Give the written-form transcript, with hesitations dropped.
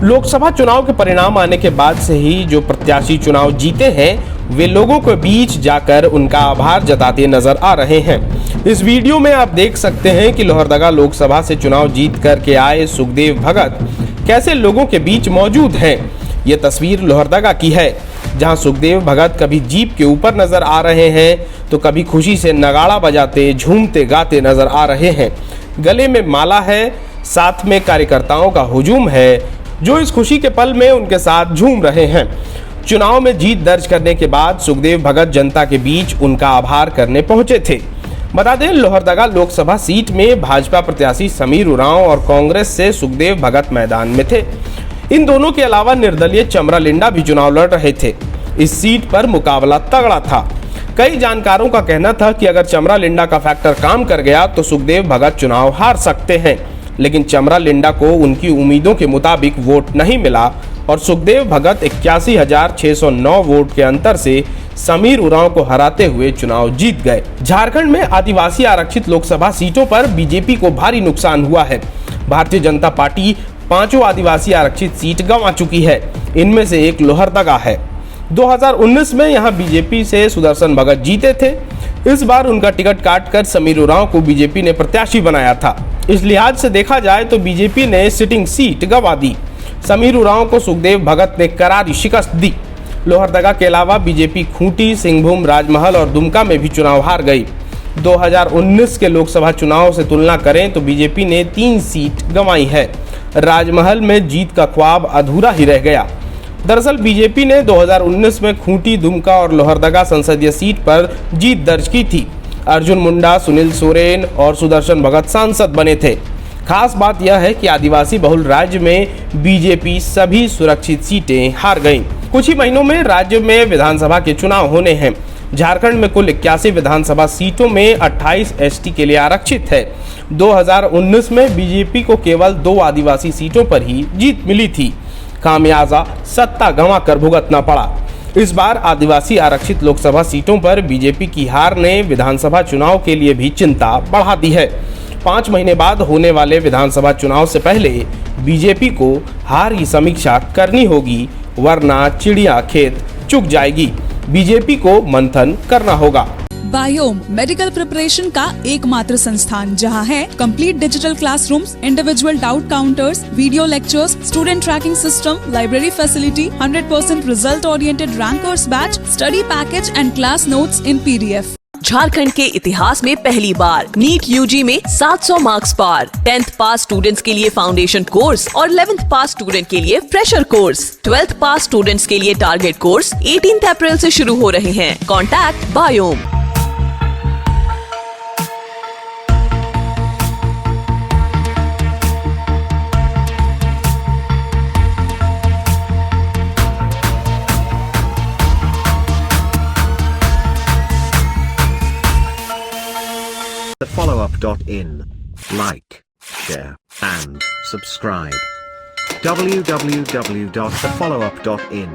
लोकसभा चुनाव के परिणाम आने के बाद से ही जो प्रत्याशी चुनाव जीते हैं वे लोगों के बीच जाकर उनका आभार जताते नजर आ रहे हैं। इस वीडियो में आप देख सकते हैं कि लोहरदगा लोकसभा से चुनाव जीत करके आए सुखदेव भगत कैसे लोगों के बीच मौजूद हैं। ये तस्वीर लोहरदगा की है, जहां सुखदेव भगत कभी जीप के ऊपर नजर आ रहे हैं तो कभी खुशी से नगाड़ा बजाते झूमते गाते नजर आ रहे हैं। गले में माला है, साथ में कार्यकर्ताओं का हुजूम है जो इस खुशी के पल में उनके साथ झूम रहे हैं। चुनाव में जीत दर्ज करने के बाद सुखदेव भगत जनता के बीच उनका आभार करने पहुंचे थे। बता दें, लोहरदगा लोकसभा सीट में भाजपा प्रत्याशी समीर उरांव और कांग्रेस से सुखदेव भगत मैदान में थे। इन दोनों के अलावा निर्दलीय चमरा लिंडा भी चुनाव लड़ रहे थे। इस सीट पर मुकाबला तगड़ा था। कई जानकारों का कहना था कि अगर चमरा लिंडा का फैक्टर काम कर गया तो सुखदेव भगत चुनाव हार सकते हैं, लेकिन चमरा लिंडा को उनकी उम्मीदों के मुताबिक वोट नहीं मिला और सुखदेव भगत 81,609 वोट के अंतर से समीर उरांव को हराते हुए चुनाव जीत गए। झारखंड में आदिवासी आरक्षित लोकसभा सीटों पर बीजेपी को भारी नुकसान हुआ है। भारतीय जनता पार्टी 5 आदिवासी आरक्षित सीट गंवा चुकी है। इनमें से एक लोहरदगा है। 2019 में यहां बीजेपी से सुदर्शन भगत जीते थे। इस बार उनका टिकट काटकर समीर उरांव को बीजेपी ने प्रत्याशी बनाया था। इस लिहाज से देखा जाए तो बीजेपी ने सिटिंग सीट गंवा दी। समीर उरांव को सुखदेव भगत ने करारी शिकस्त दी। लोहरदगा के अलावा बीजेपी खूंटी, सिंहभूम, राजमहल और दुमका में भी चुनाव हार गई। 2019 के लोकसभा चुनाव से तुलना करें तो बीजेपी ने 3 सीट गंवाई है। राजमहल में जीत का ख्वाब अधूरा ही रह गया। दरअसल बीजेपी ने 2019 में खूंटी, दुमका और लोहरदगा संसदीय सीट पर जीत दर्ज की थी। अर्जुन मुंडा, सुनील सोरेन और सुदर्शन भगत सांसद बने थे। खास बात यह है कि आदिवासी बहुल राज्य में बीजेपी सभी सुरक्षित सीटें हार गईं। कुछ ही महीनों में राज्य में विधानसभा के चुनाव होने हैं। झारखंड में कुल 81 विधानसभा सीटों में 28 एसटी के लिए आरक्षित है। 2019 में बीजेपी को केवल 2 आदिवासी सीटों पर ही जीत मिली थी। खामियाजा सत्ता गंवा कर भुगतना पड़ा। इस बार आदिवासी आरक्षित लोकसभा सीटों पर बीजेपी की हार ने विधानसभा चुनाव के लिए भी चिंता बढ़ा दी है। 5 महीने बाद होने वाले विधानसभा चुनाव से पहले बीजेपी को हार की समीक्षा करनी होगी, वरना चिड़िया खेत चुग जाएगी। बीजेपी को मंथन करना होगा। बायोम मेडिकल प्रिपरेशन का एकमात्र संस्थान, जहां है complete digital classrooms, individual doubt counters, video lectures, student tracking system, library facility, 100% result oriented rankers batch, study package and class notes in PDF। Jharkhand के इतिहास में पहली बार नीट UG में 700 मार्क्स पार। 10th पास स्टूडेंट्स के लिए फाउंडेशन कोर्स और 11th पास student के लिए फ्रेशर कोर्स। 12th पास स्टूडेंट्स के लिए टारगेट कोर्स 18 अप्रैल से शुरू हो रहे हैं। Contact biome. thefollowup.in. Like, share, and subscribe. www.thefollowup.in